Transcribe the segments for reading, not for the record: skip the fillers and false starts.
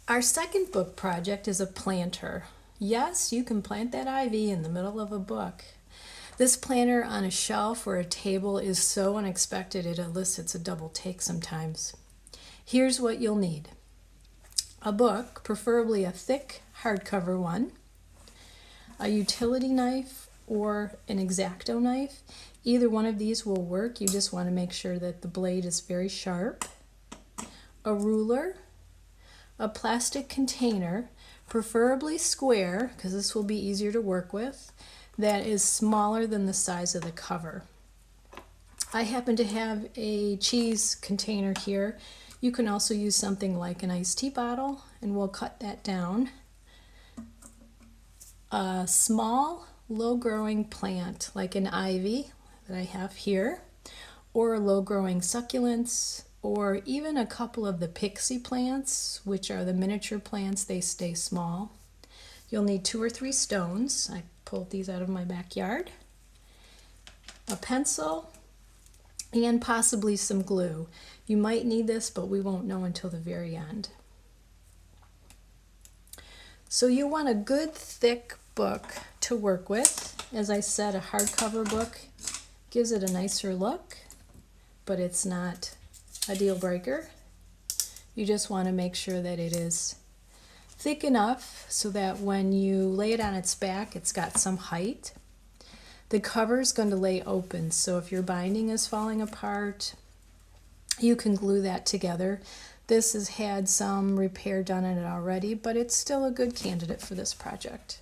Our second book project is a planter. Yes, you can plant that ivy in the middle of a book. This planter on a shelf or a table is so unexpected it elicits a double take sometimes. Here's what you'll need. A book, preferably a thick hardcover one, a utility knife or an X-Acto knife. Either one of these will work. You just want to make sure that the blade is very sharp. A ruler, a plastic container, preferably square, because this will be easier to work with, that is smaller than the size of the cover. I happen to have a cheese container here. You can also use something like an iced tea bottle, and we'll cut that down. A small, low-growing plant, like an ivy that I have here, or low-growing succulents, or even a couple of the pixie plants, which are the miniature plants. They stay small. You'll need 2 or 3 stones. I pulled these out of my backyard. A pencil, and possibly some glue. You might need this, but we won't know until the very end. So you want a good thick book to work with. As I said, a hardcover book gives it a nicer look, but it's not a deal breaker. You just want to make sure that it is thick enough so that when you lay it on its back, it's got some height. The cover is going to lay open, so if your binding is falling apart, you can glue that together. This has had some repair done in it already, but it's still a good candidate for this project.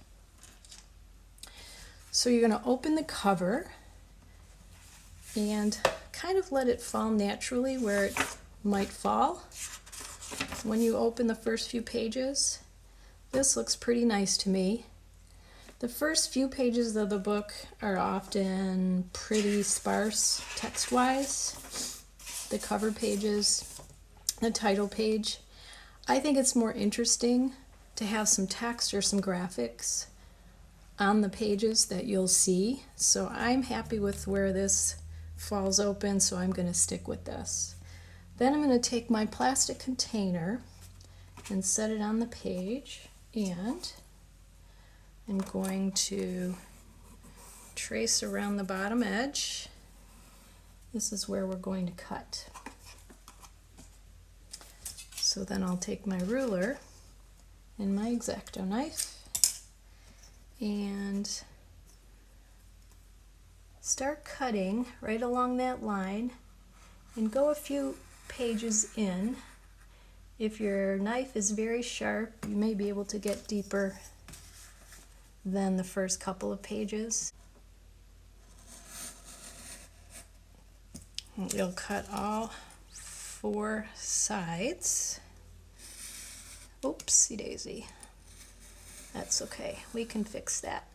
So you're going to open the cover and kind of let it fall naturally where it might fall. When you open the first few pages, this looks pretty nice to me. The first few pages of the book are often pretty sparse text-wise. The cover pages, the title page. I think it's more interesting to have some text or some graphics on the pages that you'll see. So I'm happy with where this falls open, so I'm going to stick with this. Then I'm going to take my plastic container and set it on the page, and I'm going to trace around the bottom edge. This is where we're going to cut. So then I'll take my ruler and my X-Acto knife and start cutting right along that line and go a few pages in. If your knife is very sharp, you may be able to get deeper than the first couple of pages. You'll cut all 4 sides. Oopsie daisy. That's okay, we can fix that.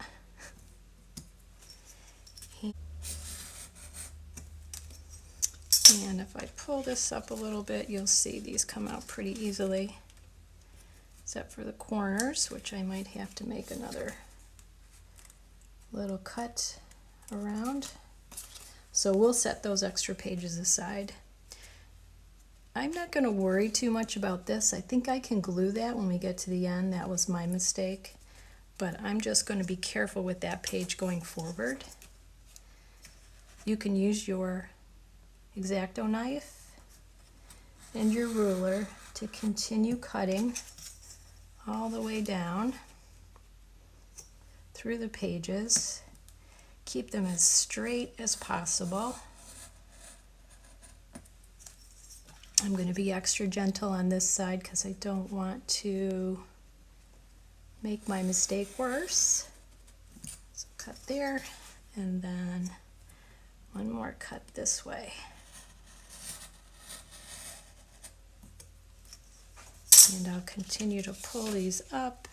And if I pull this up a little bit, you'll see these come out pretty easily, except for the corners, which I might have to make another little cut around. So we'll set those extra pages aside. I'm not going to worry too much about this. I think I can glue that when we get to the end. That was my mistake. But I'm just going to be careful with that page going forward. You can use your X-Acto knife and your ruler to continue cutting all the way down through the pages. Keep them as straight as possible. I'm going to be extra gentle on this side because I don't want to make my mistake worse. So cut there, and then one more cut this way. And I'll continue to pull these up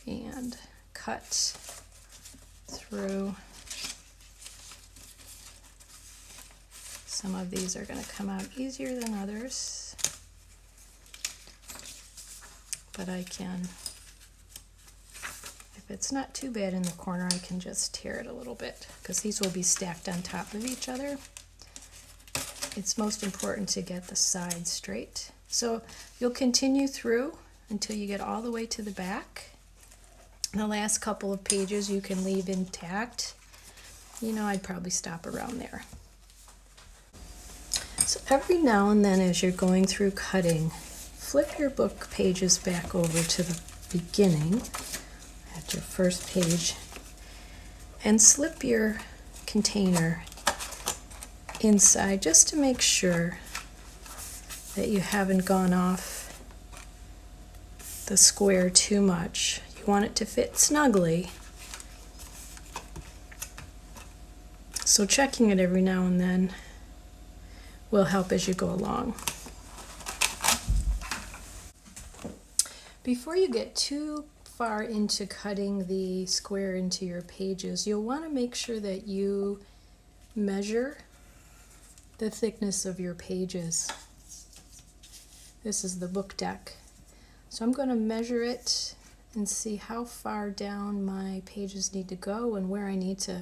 and cut through. Some of these are going to come out easier than others, but I can, if it's not too bad in the corner, I can just tear it a little bit because these will be stacked on top of each other. It's most important to get the sides straight. So you'll continue through until you get all the way to the back. The last couple of pages you can leave intact. You know, I'd probably stop around there. So every now and then as you're going through cutting, flip your book pages back over to the beginning at your first page and slip your container inside just to make sure that you haven't gone off the square too much. You want it to fit snugly. So checking it every now and then will help as you go along. Before you get too far into cutting the square into your pages, you'll want to make sure that you measure the thickness of your pages. This is the book deck. So I'm going to measure it and see how far down my pages need to go and where I need to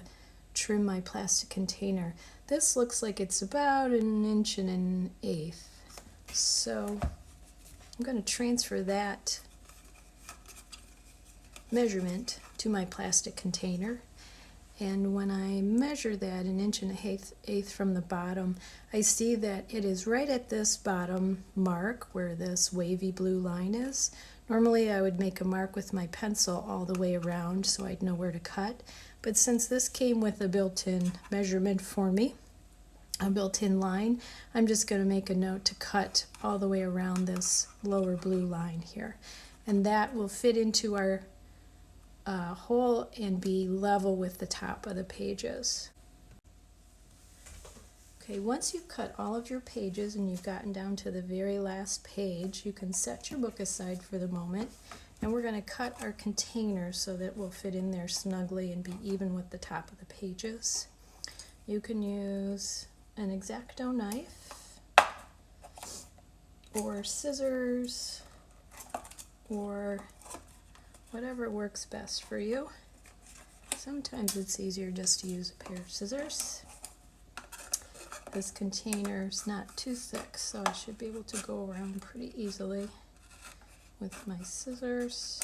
trim my plastic container. This looks like it's about 1 1/8 inches. So I'm going to transfer that measurement to my plastic container, and when I measure that 1 1/8 inches from the bottom, I see that it is right at this bottom mark where this wavy blue line is. Normally I would make a mark with my pencil all the way around so I'd know where to cut, but since this came with a built-in measurement for me, a built-in line, I'm just going to make a note to cut all the way around this lower blue line here, and that will fit into our hole and be level with the top of the pages. Okay, once you've cut all of your pages and you've gotten down to the very last page, you can set your book aside for the moment, and we're going to cut our container so that we'll fit in there snugly and be even with the top of the pages. You can use an X-Acto knife or scissors or whatever works best for you. Sometimes it's easier just to use a pair of scissors. This container is not too thick, so I should be able to go around pretty easily with my scissors.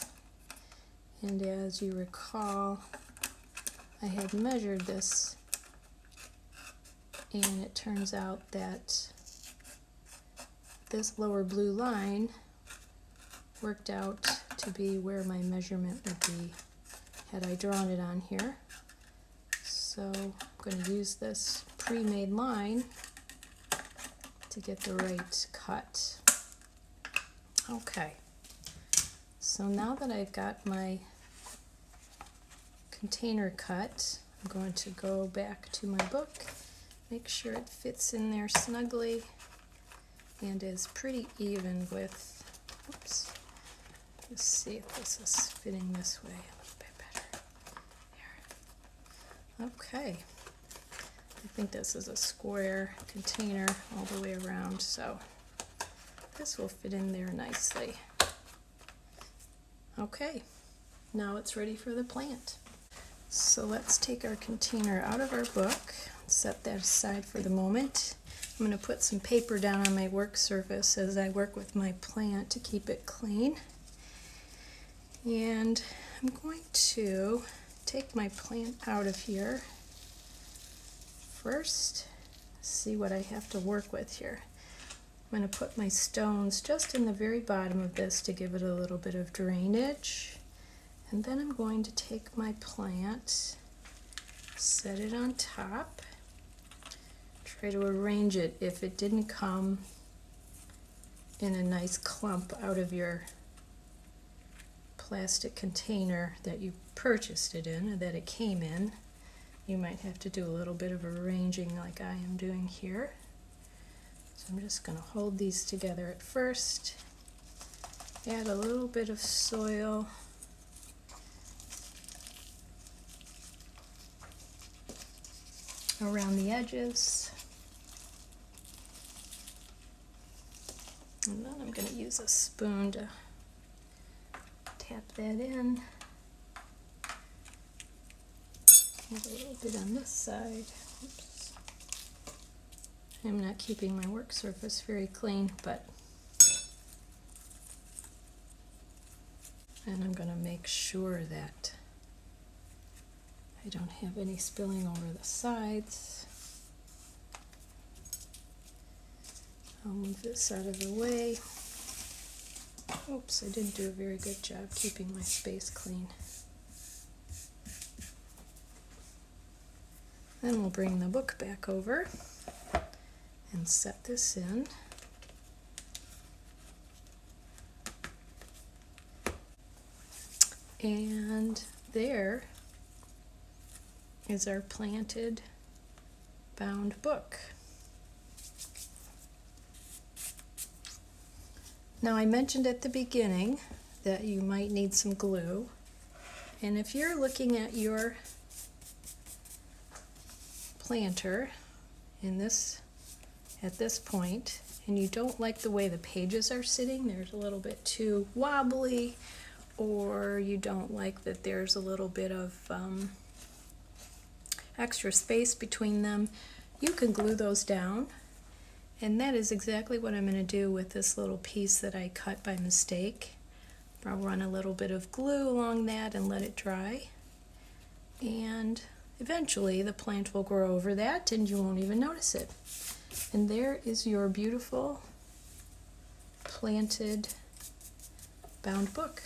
And as you recall, I had measured this, and it turns out that this lower blue line worked out to be where my measurement would be had I drawn it on here. So I'm going to use this pre-made line to get the right cut. Okay, so now that I've got my container cut, I'm going to go back to my book, make sure it fits in there snugly and is pretty even with, oops, let's see if this is fitting this way a little bit better. There. Okay. I think this is a square container all the way around, so this will fit in there nicely. Okay, now it's ready for the plant. So let's take our container out of our book, set that aside for the moment. I'm going to put some paper down on my work surface as I work with my plant to keep it clean. And I'm going to take my plant out of here first, see what I have to work with here. I'm going to put my stones just in the very bottom of this to give it a little bit of drainage. And then I'm going to take my plant, set it on top, try to arrange it if it didn't come in a nice clump out of your plastic container that you purchased it in, or that it came in. You might have to do a little bit of arranging like I am doing here. So I'm just going to hold these together at first, add a little bit of soil, around the edges, and then I'm going to use a spoon to tap that in. Add a little bit on this side. Oops. I'm not keeping my work surface very clean, but And I'm going to make sure that I don't have any spilling over the sides. I'll move this out of the way. Oops, I didn't do a very good job keeping my space clean. Then we'll bring the book back over and set this in. And there is our planted bound book. Now I mentioned at the beginning that you might need some glue, and if you're looking at your planter at this point and you don't like the way the pages are sitting, there's a little bit too wobbly, or you don't like that there's a little bit of extra space between them, you can glue those down. And that is exactly what I'm going to do with this little piece that I cut by mistake. I'll run a little bit of glue along that and let it dry. And eventually the plant will grow over that and you won't even notice it. And there is your beautiful planted bound book.